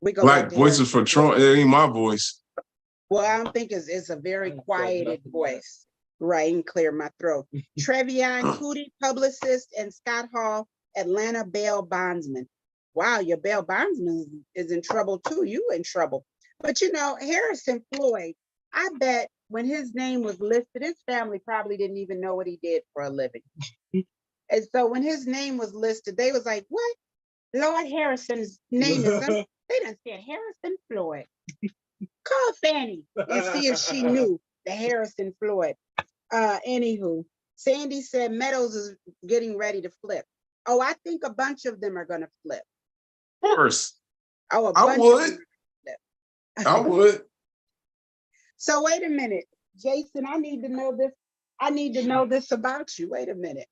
We go Black Voices for Trump. It ain't my voice. Well, I don't think it's a very quieted voice. Right, and clear my throat. Trevion Cootie, publicist, and Scott Hall, Atlanta bail bondsman. Wow, your bail bondsman is in trouble too. You in trouble. But you know, Harrison Floyd, I bet when his name was listed, his family probably didn't even know what he did for a living. And so when his name was listed, they was like, what? Lord Harrison's name is they done said Harrison Floyd. Call Fanny and see if she knew the Harrison Floyd. Anywho, Sandy said Meadows is getting ready to flip. Oh, I think a bunch of them are gonna flip. Of course. Oh, I would. I would. So wait a minute, Jason, I need to know this. I need to know this about you. Wait a minute.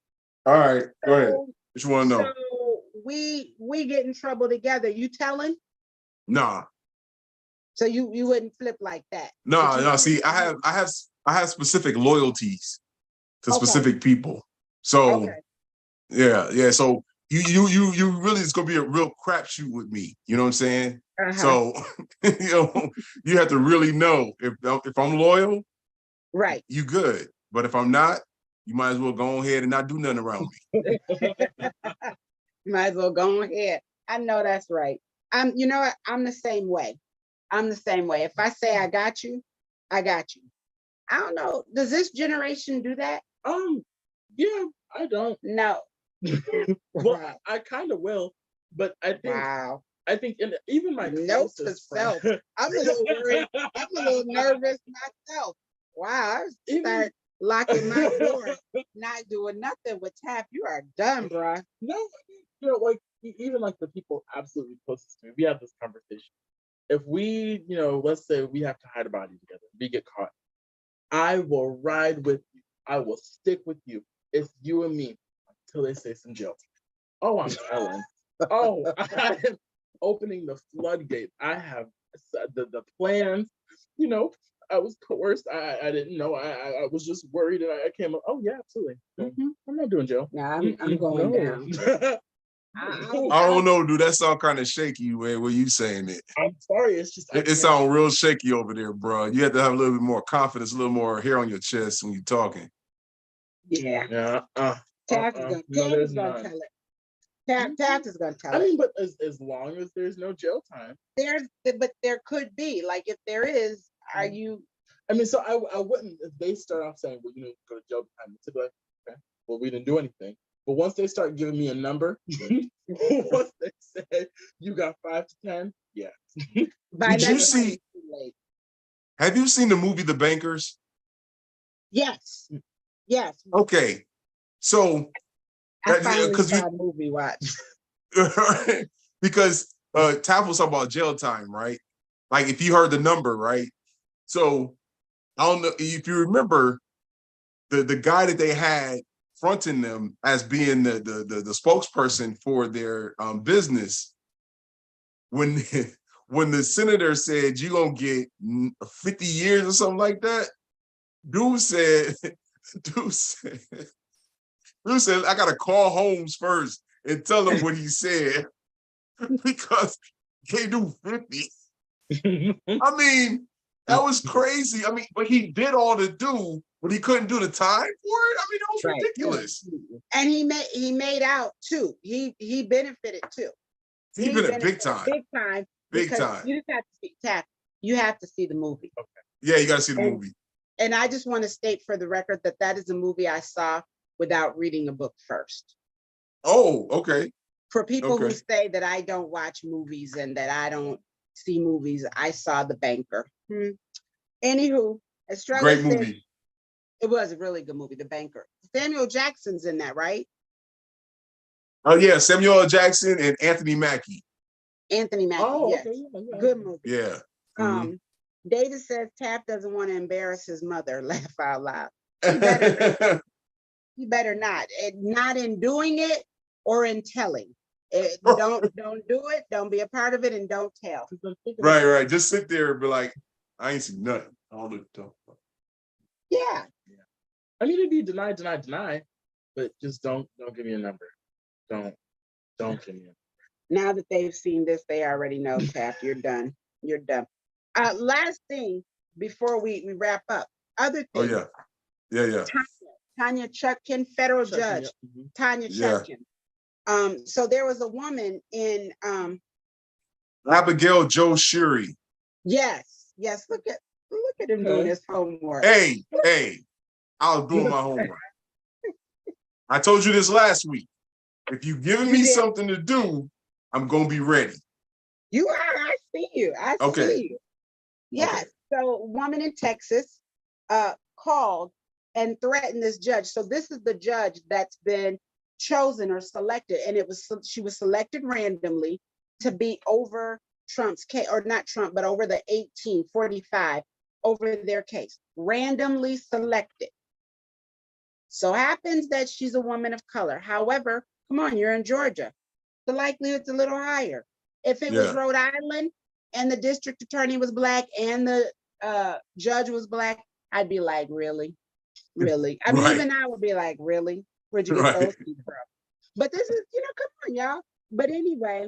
All right, go ahead. What you want to know? So we get in trouble together. You telling? Nah. So you wouldn't flip like that. No. See, I have specific loyalties to specific people. So yeah. So you really, it's gonna be a real crapshoot with me. You know what I'm saying? So you have to really know if I'm loyal, right? You good. But if I'm not, you might as well go ahead and not do nothing around me. You might as well go ahead. I know that's right. You know what? I'm the same way. I'm the same way. If I say I got you, I got you. I don't know. Does this generation do that? Yeah, I don't. No. Well, Wow. I kind of will, but I think Wow. even my Note to closest self. friend. I'm a little worried. I'm a little nervous myself. Wow. I start locking my door, not doing nothing with Taft. You are done, bruh. No, like even like the people absolutely closest to me, we have this conversation. If we, let's say we have to hide a body together, we get caught, I will ride with you. I will stick with you. It's you and me until they say some jail time. Oh, I'm telling. Oh, I'm opening the floodgates. I have the plans. I was coerced. I didn't know. I was just worried, and I came up. Oh yeah, absolutely. I'm not doing jail. Nah, I'm going down. I don't know, dude. That sound kind of shaky when you saying it. I'm sorry. It's just it sounds real shaky over there, bro. You have to have a little bit more confidence, a little more hair on your chest when you're talking. Yeah. Yeah. Taft is gonna tell it. Taft is gonna tell it. I mean, but as long as there's no jail time, but there could be. Like, if there is, are you? I mean, so I wouldn't. If they start off saying, "Well, go to jail time," to be like, "Okay, well, we didn't do anything." But once they start giving me a number, once they say you got 5 to 10, yeah. Did you see? Have you seen the movie The Bankers? Yes. Yes. Okay, so I finally saw a movie watch. Because Taft was talking about jail time, right? Like if you heard the number, right? So I don't know if you remember the guy that they had fronting them as being the spokesperson for their business. When the senator said you're gonna get 50 years or something like that, dude said, I gotta call Holmes first and tell him what he said because they do 50. I mean, that was crazy. I mean, but he did all the do, but he couldn't do the time for it. I mean, that was ridiculous. And he made out too. He benefited too. He benefited big time. Big time. Big time. You just have to see Taft. You have to see the movie. Okay. Yeah, you got to see the movie. And I just want to state for the record that is a movie I saw without reading a book first. Oh, okay. For people who say that I don't watch movies and that I don't see movies, I saw The Banker. Anywho, Great movie. It was a really good movie, The Banker. Samuel Jackson's in that, right? Oh yeah, Samuel L. Jackson and Anthony Mackie. Anthony Mackie, yes. Okay, yeah. Good movie. Yeah. David says Taft doesn't want to embarrass his mother. Laugh out loud. He better not. Not in doing it or in telling. Don't do it. Don't be a part of it, and don't tell. Right. Just sit there and be like, I ain't seen nothing. All the stuff. Yeah. I mean, it'd be deny, but just don't give me a number. Don't give me a number. Now that they've seen this, they already know, Taft, you're done. You're done. Last thing before we wrap up. Other thing. Oh yeah. Tania Chutkan, federal judge. Yeah. Tania Chutkan. So there was a woman in Abigail Joe Shuri. Yes. Look at him doing his homework. Hey, I was doing my homework. I told you this last week. If you giving me something to do, I'm gonna be ready. You are. I see you. See you. Yes. Okay. So, a woman in Texas called and threatened this judge. So this is the judge that's been chosen or selected, and she was selected randomly to be over Trump's case, or not Trump, but over the 1845, over their case, randomly selected. So happens that she's a woman of color. However, come on, you're in Georgia. The likelihood's a little higher. If it was Rhode Island and the district attorney was Black and the judge was Black, I'd be like, really? I mean, even I would be like, really? Where'd you get those people from? But this is, come on, y'all. But anyway,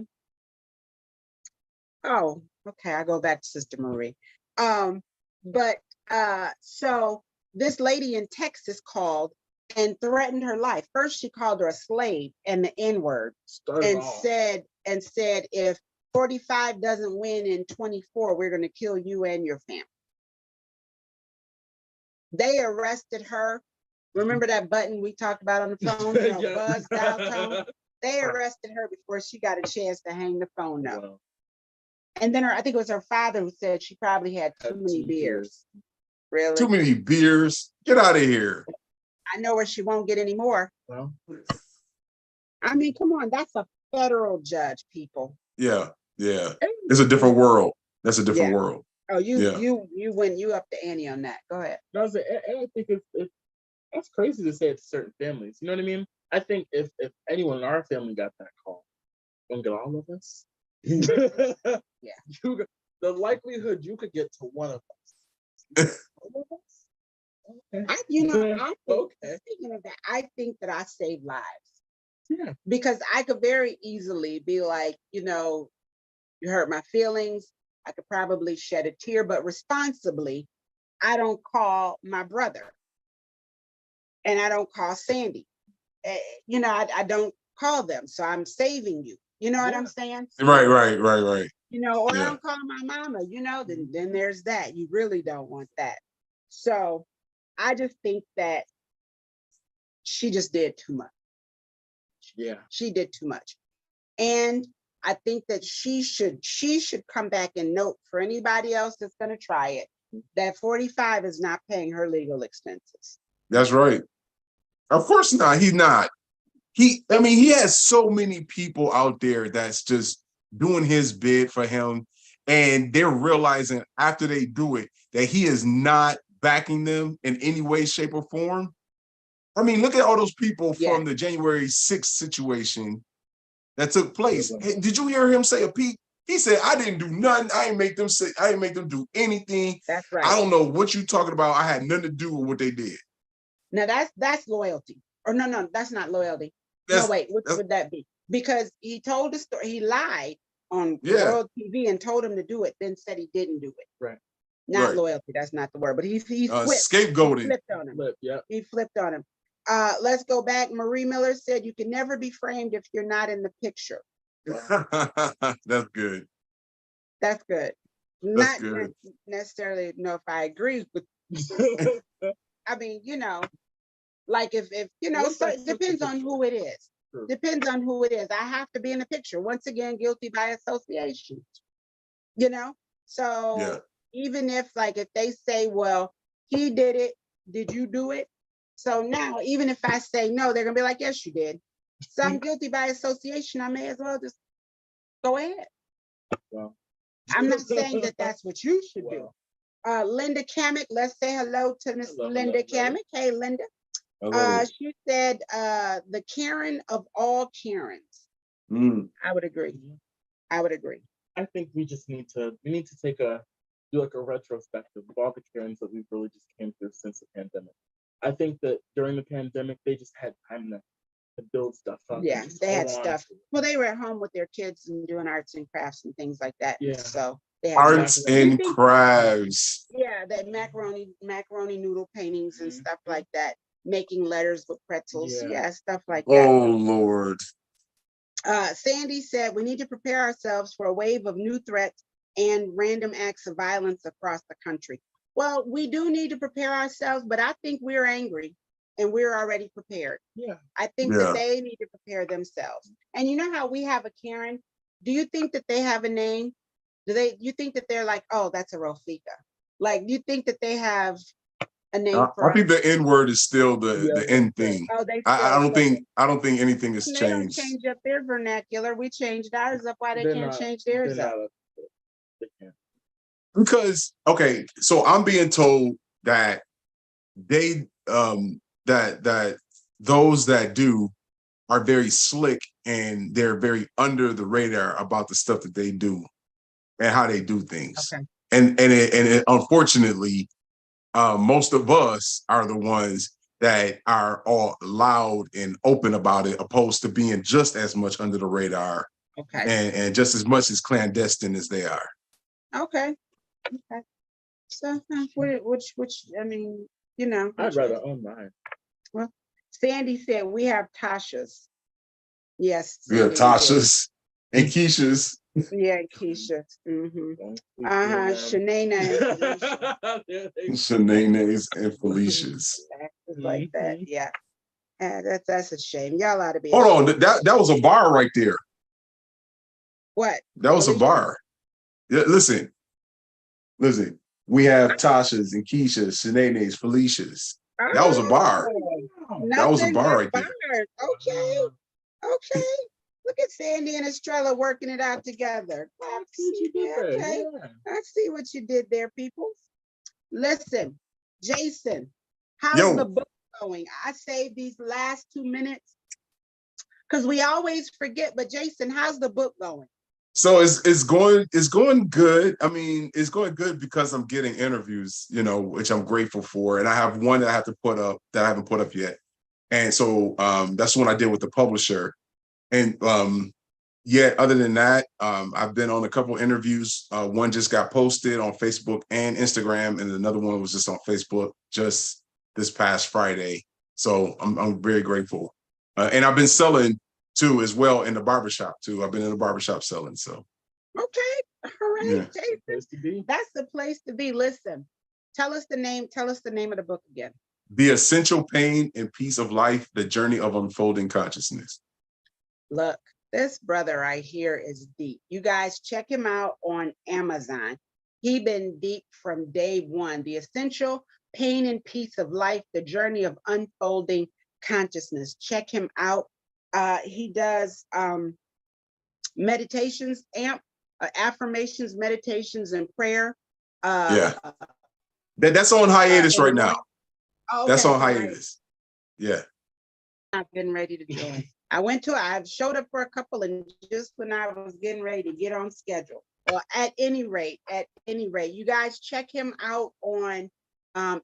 I go back to Sister Marie. So this lady in Texas called and threatened her life. First, she called her a slave and the N-word, and said, if 45 doesn't win in 24, we're going to kill you and your family. They arrested her. Remember that button we talked about on the phone, Yeah. buzz dial tone? They arrested her before she got a chance to hang the phone up. Wow. And then I think it was her father who said she probably had too many beers. Really? Too many beers. Get out of here. I know where she won't get any more. Well, I mean, come on, that's a federal judge, people. Yeah. It's a different world. That's a different Yeah. world. Oh, you up the ante on that. Go ahead. and I think that's crazy to say it to certain families. You know what I mean? I think if anyone in our family got that call, don't get all of us. Yeah. The likelihood you could get to one of us. All of us? Okay. I think, Okay. speaking of that, I think that I save lives. Yeah. Because I could very easily be like, you hurt my feelings. I could probably shed a tear, but responsibly, I don't call my brother. And I don't call Sandy. I don't call them. So I'm saving you. You know what I'm saying? So, Right. or Yeah. I don't call my mama, then there's that. You really don't want that. So I just think that she just did too much. Yeah. She did too much. And I think that she should come back and note for anybody else that's going to try it, that 45 is not paying her legal expenses. That's right. Of course not. He's not. He has so many people out there that's just doing his bid for him. And they're realizing after they do it that he is not backing them in any way, shape, or form. I mean, look at all those people from the January 6th situation that took place. Hey, did you hear him say a peep? He said, I didn't do nothing. I didn't make them do anything. That's right. I don't know what you're talking about. I had nothing to do with what they did. Now that's loyalty. Or no, that's not loyalty. What would that be? Because he told the story, he lied on World TV and told him to do it, then said he didn't do it. Right. Not loyalty, that's not the word, but he flipped. Scapegoating. He flipped on him. Yeah. He flipped on him. Let's go back. Marie Miller said you can never be framed if you're not in the picture. That's good. That's good. That's Not good. necessarily know if I agree with. I mean, like if so it depends on who it is. True. Depends on who it is. I have to be in the picture. Once again, guilty by association. So even if they say, well, he did it, did you do it? So now, even if I say no, they're gonna be like, yes, you did. So I'm guilty by association. I may as well just go ahead. Well. I'm not saying that that's what you should do. Linda Kamek, let's say hello to Miss Linda Kamek. Hey, Linda. Hello. She said, the Karen of all Karens. I would agree. I think we need to do a retrospective of all the Karens that we've really just came through since the pandemic. I think that during the pandemic, they just had time to build stuff up. Yeah, they had stuff. Well, they were at home with their kids and doing arts and crafts and things like that. Yeah. So they had arts and crafts. Yeah, that macaroni noodle paintings and stuff like that. Making letters with pretzels. Yeah, stuff like that. Oh, Lord. Sandy said we need to prepare ourselves for a wave of new threats and random acts of violence across the country. Well, we do need to prepare ourselves, but I think we're angry and we're already prepared. Yeah. I think that they need to prepare themselves. And you know how we have a Karen? Do you think that they have a name? You think that they're like, oh, that's a Rafika? Like, do you think that they have a name for I think the N word is still the end thing. Oh, they I don't think anything has they changed. Don't change up their vernacular. We changed ours up. Why they can't change theirs up? They can't. Because so I'm being told that they that those that do are very slick and they're very under the radar about the stuff that they do and how they do things. Okay. And unfortunately, most of us are the ones that are all loud and open about it, opposed to being just as much under the radar, and just as much as clandestine as they are. Okay. So which I mean, I'd rather own mine. Well, Sandy said we have Tasha's. Yes. We have Sandy, we Tasha's and Keisha's. do. Yeah, Keisha. Mm-hmm. Uh-huh. Shanaina and Felicia. Shanae's and Felicia's. Actors like that. Yeah. That's a shame. Y'all ought to be. Hold on, that was a bar right there. What? That was a Felicia? bar. Yeah, listen. We have Tasha's and Keisha's, Shanae's, Felicia's. That was a bar. That was a Nothing bar but right there. bars. Okay. Okay. Look at Sandy and Estrella working it out together. I see what you did there. Okay. Yeah. I see what you did there, people. Listen, Jason, how's Yo. the book going? I saved these last 2 minutes because we always forget. But Jason, how's the book going? So it's going good. I mean, it's going good because I'm getting interviews, which I'm grateful for. And I have one that I have to put up that I haven't put up yet. And so that's one I did with the publisher. And yet, other than that, I've been on a couple interviews. One just got posted on Facebook and Instagram, and another one was just on Facebook just this past Friday. So I'm very grateful. And I've been selling too as well in the barbershop too. I've been in the barbershop selling. So Okay. All right, Yeah. Jason. Place to be. That's the place to be. Listen, tell us the name of the book again. The Essential Pain and Peace of Life, The Journey of Unfolding Consciousness. Look, this brother right here is deep. You guys check him out on Amazon. He been deep from day one. The Essential Pain and Peace of Life, The Journey of Unfolding Consciousness. Check him out. He does meditations, affirmations, meditations, and prayer. Yeah. That's on hiatus right now. That's Okay, on all right. hiatus. Yeah. I've been ready to join. I showed up for a couple, and just when I was getting ready to get on schedule. Well, at any rate, you guys check him out on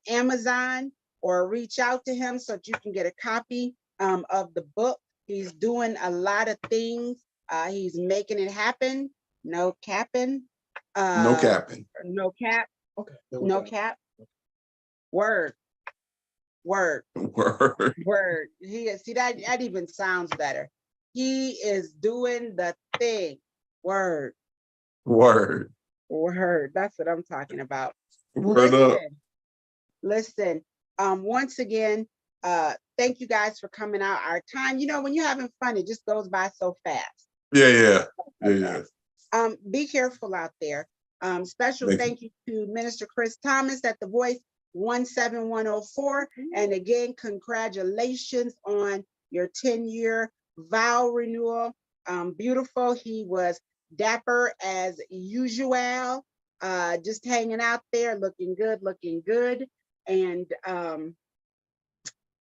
Amazon or reach out to him so that you can get a copy of the book. He's doing a lot of things. He's making it happen. No capping. No capping. No cap. Okay. No cap. Word. Word. He is. See, that even sounds better. He is doing the thing. Word. That's what I'm talking about. Word up. Listen. Once again, thank you guys for coming out. Our time, when you're having fun, it just goes by so fast. Yeah. Be careful out there. Special thank you to Minister Chris Thomas at the Voice 17104. And again, congratulations on your 10-year vow renewal. Beautiful. He was dapper as usual, just hanging out there, looking good. And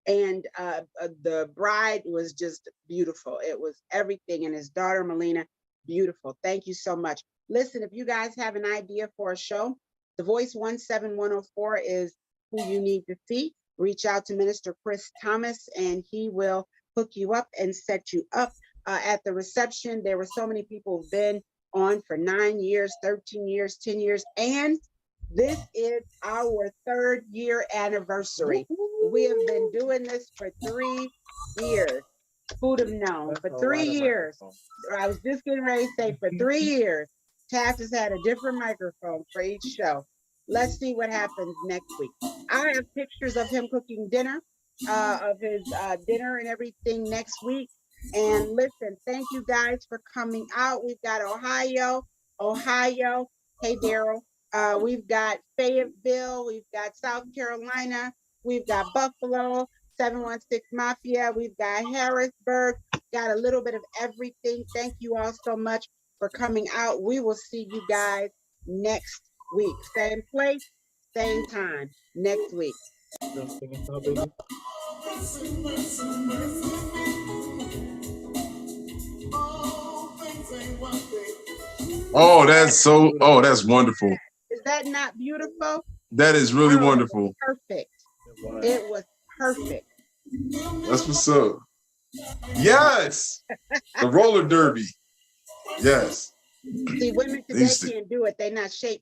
the bride was just beautiful. It was everything. And his daughter, Melina, beautiful. Thank you so much. Listen, if you guys have an idea for a show, The Voice 17104 is who you need to see. Reach out to Minister Chris Thomas, and he will hook you up and set you up. At the reception, there were so many people who've been on for 9 years, 13 years, 10 years, and this is our 3rd year anniversary. We have been doing this for 3 years. Who'd have known? For 3 years. I was just getting ready to say, for 3 years, Taft has had a different microphone for each show. Let's see what happens next week. I have pictures of him cooking dinner, of his dinner and everything next week. And listen, thank you guys for coming out. We've got Ohio. Hey, Daryl. We've got Fayetteville. We've got South Carolina. We've got Buffalo, 716 Mafia. We've got Harrisburg. Got a little bit of everything. Thank you all so much for coming out. We will see you guys next week. Same place, same time next week. That's wonderful. Is that not beautiful? That is really wonderful. Perfect. It was perfect. That's what's up. Yes. The roller derby. Yes. See, women today can't do it. They're not shaped